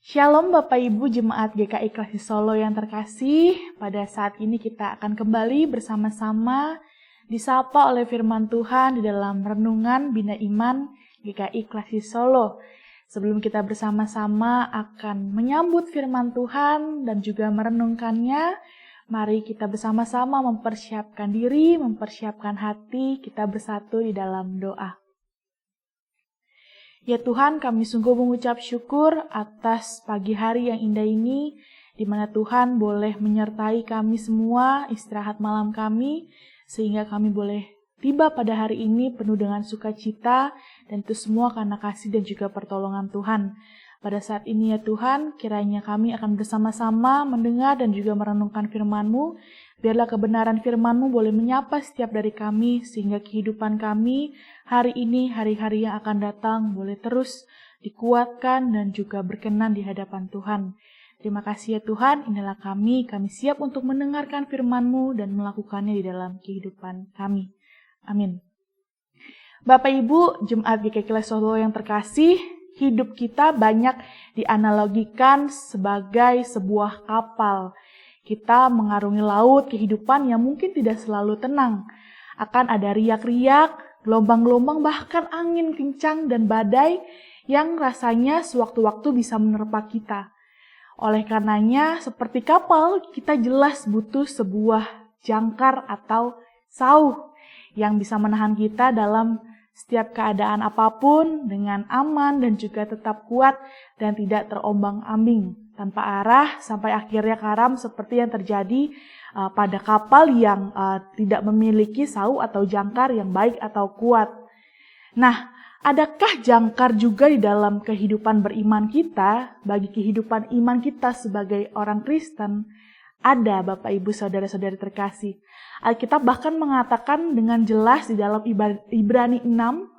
Shalom Bapak Ibu Jemaat GKI Klasi Solo yang terkasih. Pada saat ini kita akan kembali bersama-sama disapa oleh firman Tuhan di dalam renungan Bina Iman GKI Klasi Solo. Sebelum kita bersama-sama akan menyambut firman Tuhan dan juga merenungkannya, mari kita bersama-sama mempersiapkan diri, mempersiapkan hati, kita bersatu di dalam doa. Ya Tuhan, kami sungguh mengucap syukur atas pagi hari yang indah ini, di mana Tuhan boleh menyertai kami semua istirahat malam kami, sehingga kami boleh tiba pada hari ini penuh dengan sukacita, dan itu semua karena kasih dan juga pertolongan Tuhan. Pada saat ini ya Tuhan, kiranya kami akan bersama-sama mendengar dan juga merenungkan firman-Mu. Biarlah kebenaran firman-Mu boleh menyapa setiap dari kami, sehingga kehidupan kami hari ini, hari-hari yang akan datang, boleh terus dikuatkan dan juga berkenan di hadapan Tuhan. Terima kasih ya Tuhan, inilah kami siap untuk mendengarkan firman-Mu dan melakukannya di dalam kehidupan kami. Amin. Bapak Ibu, Jemaat GKI Klasi Solo yang terkasih, hidup kita banyak dianalogikan sebagai sebuah kapal. Kita mengarungi laut kehidupan yang mungkin tidak selalu tenang. Akan ada riak-riak, gelombang-gelombang, bahkan angin kencang dan badai yang rasanya sewaktu-waktu bisa menerpa kita. Oleh karenanya, seperti kapal, kita jelas butuh sebuah jangkar atau sauh yang bisa menahan kita dalam setiap keadaan apapun dengan aman dan juga tetap kuat dan tidak terombang-ambing tanpa arah sampai akhirnya karam seperti yang terjadi pada kapal yang tidak memiliki sauh atau jangkar yang baik atau kuat. Nah, adakah jangkar juga di dalam kehidupan beriman kita, bagi kehidupan iman kita sebagai orang Kristen? Ada Bapak Ibu Saudara-saudari terkasih. Alkitab bahkan mengatakan dengan jelas di dalam Ibrani 6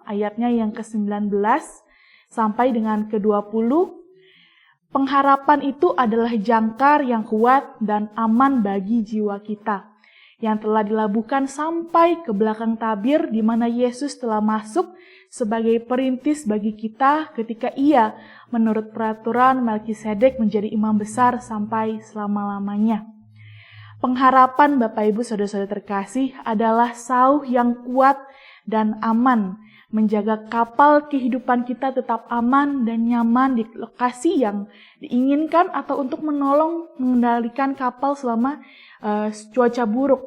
ayatnya yang ke-19 sampai dengan ke-20, pengharapan itu adalah jangkar yang kuat dan aman bagi jiwa kita, yang telah dilabuhkan sampai ke belakang tabir di mana Yesus telah masuk sebagai perintis bagi kita ketika Ia menurut peraturan Melkisedek menjadi imam besar sampai selama-lamanya. Pengharapan Bapak Ibu Saudara-saudara terkasih adalah sauh yang kuat dan aman, menjaga kapal kehidupan kita tetap aman dan nyaman di lokasi yang diinginkan atau untuk menolong mengendalikan kapal selama cuaca buruk.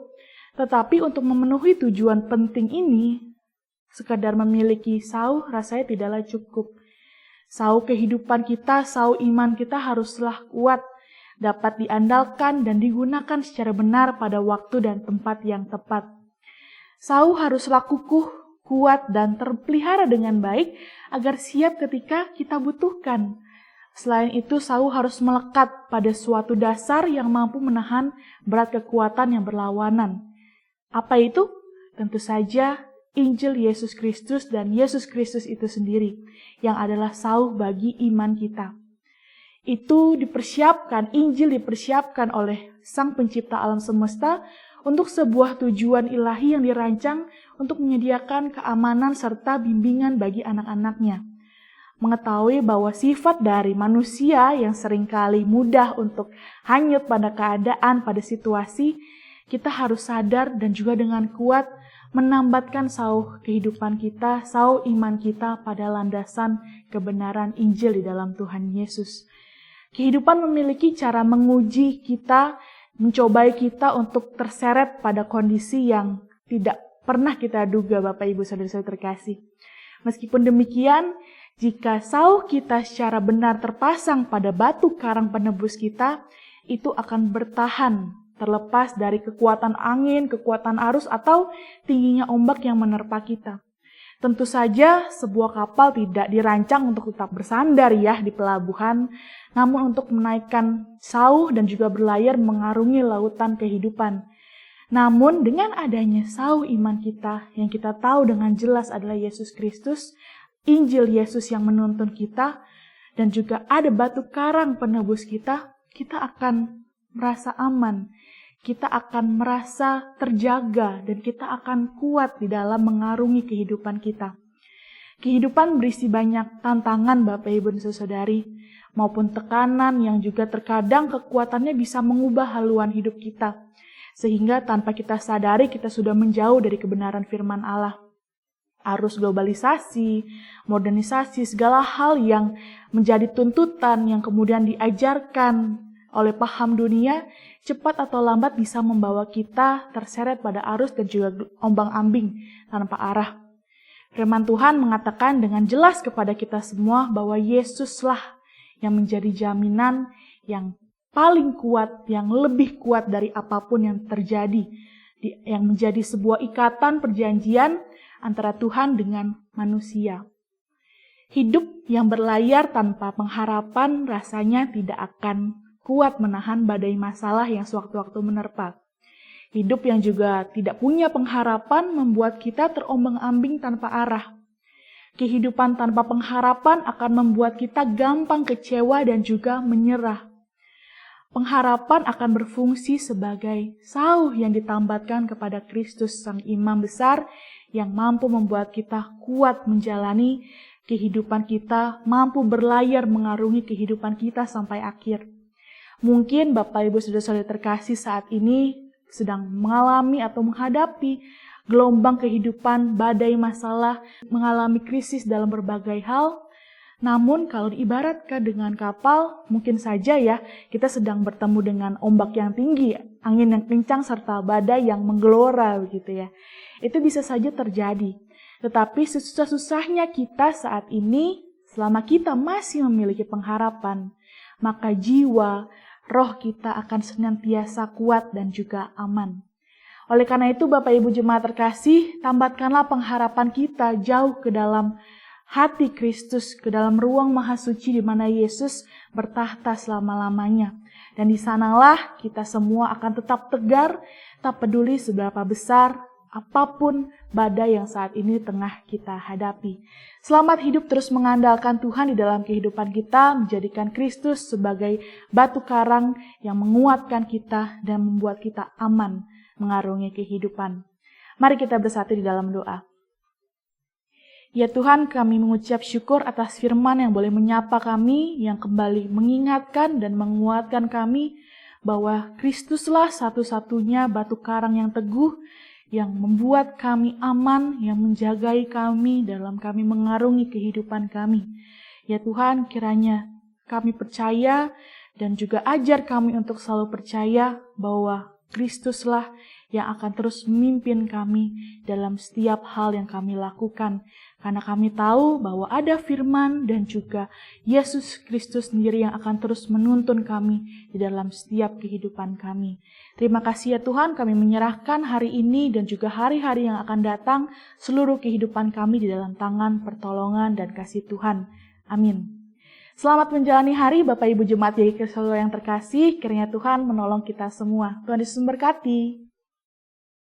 Tetapi untuk memenuhi tujuan penting ini, sekadar memiliki sauh rasanya tidaklah cukup. Sauh kehidupan kita, sauh iman kita haruslah kuat, dapat diandalkan dan digunakan secara benar pada waktu dan tempat yang tepat. Sauh haruslah kukuh, kuat, dan terpelihara dengan baik agar siap ketika kita butuhkan. Selain itu, sauh harus melekat pada suatu dasar yang mampu menahan berat kekuatan yang berlawanan. Apa itu? Tentu saja Injil Yesus Kristus dan Yesus Kristus itu sendiri, yang adalah sauh bagi iman kita. Itu dipersiapkan, Injil dipersiapkan oleh Sang Pencipta alam semesta untuk sebuah tujuan ilahi yang dirancang untuk menyediakan keamanan serta bimbingan bagi anak-anaknya. Mengetahui bahwa sifat dari manusia yang seringkali mudah untuk hanyut pada keadaan, pada situasi, kita harus sadar dan juga dengan kuat menambatkan sauh kehidupan kita, sauh iman kita pada landasan kebenaran Injil di dalam Tuhan Yesus. Kehidupan memiliki cara menguji kita, mencobai kita untuk terseret pada kondisi yang tidak pernah kita duga Bapak Ibu Saudara-saudari terkasih. Meskipun demikian, jika sauh kita secara benar terpasang pada batu karang penebus kita, itu akan bertahan terlepas dari kekuatan angin, kekuatan arus, atau tingginya ombak yang menerpa kita. Tentu saja sebuah kapal tidak dirancang untuk tetap bersandar ya di pelabuhan, namun untuk menaikkan sauh dan juga berlayar mengarungi lautan kehidupan. Namun dengan adanya sauh iman kita yang kita tahu dengan jelas adalah Yesus Kristus, Injil Yesus yang menuntun kita, dan juga ada batu karang penebus kita, kita akan merasa aman. Kita akan merasa terjaga dan kita akan kuat di dalam mengarungi kehidupan kita. Kehidupan berisi banyak tantangan Bapak Ibu dan Saudari. maupun tekanan yang juga terkadang kekuatannya bisa mengubah haluan hidup kita. Sehingga tanpa kita sadari kita sudah menjauh dari kebenaran firman Allah. Arus globalisasi, modernisasi, segala hal yang menjadi tuntutan yang kemudian diajarkan oleh paham dunia, cepat atau lambat bisa membawa kita terseret pada arus dan juga ombang-ambing tanpa arah. Firman Tuhan mengatakan dengan jelas kepada kita semua bahwa Yesuslah yang menjadi jaminan yang paling kuat, yang lebih kuat dari apapun yang terjadi, yang menjadi sebuah ikatan perjanjian antara Tuhan dengan manusia. Hidup yang berlayar tanpa pengharapan rasanya tidak akan kuat menahan badai masalah yang sewaktu-waktu menerpa. Hidup yang juga tidak punya pengharapan membuat kita terombang-ambing tanpa arah. Kehidupan tanpa pengharapan akan membuat kita gampang kecewa dan juga menyerah. Pengharapan akan berfungsi sebagai sauh yang ditambatkan kepada Kristus Sang Imam Besar yang mampu membuat kita kuat menjalani kehidupan kita, mampu berlayar mengarungi kehidupan kita sampai akhir. Mungkin Bapak Ibu Saudara-saudara terkasih saat ini sedang mengalami atau menghadapi gelombang kehidupan, badai masalah, mengalami krisis dalam berbagai hal. Namun kalau diibaratkan dengan kapal, mungkin saja ya kita sedang bertemu dengan ombak yang tinggi, angin yang kencang serta badai yang menggelora begitu ya. Itu bisa saja terjadi. Tetapi sesusah-susahnya kita saat ini, selama kita masih memiliki pengharapan, maka jiwa, roh kita akan senantiasa kuat dan juga aman. Oleh karena itu Bapak Ibu Jemaat terkasih, tambatkanlah pengharapan kita jauh ke dalam hati Kristus, ke dalam ruang maha suci di mana Yesus bertahta selama-lamanya. Dan di sanalah kita semua akan tetap tegar, tak peduli seberapa besar apapun badai yang saat ini tengah kita hadapi. Selamat hidup terus mengandalkan Tuhan di dalam kehidupan kita, menjadikan Kristus sebagai batu karang yang menguatkan kita dan membuat kita aman mengarungi kehidupan. Mari kita bersatu di dalam doa. Ya Tuhan, kami mengucap syukur atas firman yang boleh menyapa kami, yang kembali mengingatkan dan menguatkan kami bahwa Kristuslah satu-satunya batu karang yang teguh, yang membuat kami aman, yang menjagai kami dalam kami mengarungi kehidupan kami. Ya Tuhan, kiranya kami percaya dan juga ajar kami untuk selalu percaya bahwa Kristuslah yang akan terus memimpin kami dalam setiap hal yang kami lakukan. Karena kami tahu bahwa ada firman dan juga Yesus Kristus sendiri yang akan terus menuntun kami di dalam setiap kehidupan kami. Terima kasih ya Tuhan, kami menyerahkan hari ini dan juga hari-hari yang akan datang seluruh kehidupan kami di dalam tangan pertolongan dan kasih Tuhan. Amin. Selamat menjalani hari Bapak Ibu Jemaat yang terkasih, kiranya Tuhan menolong kita semua. Tuhan Yesus memberkati.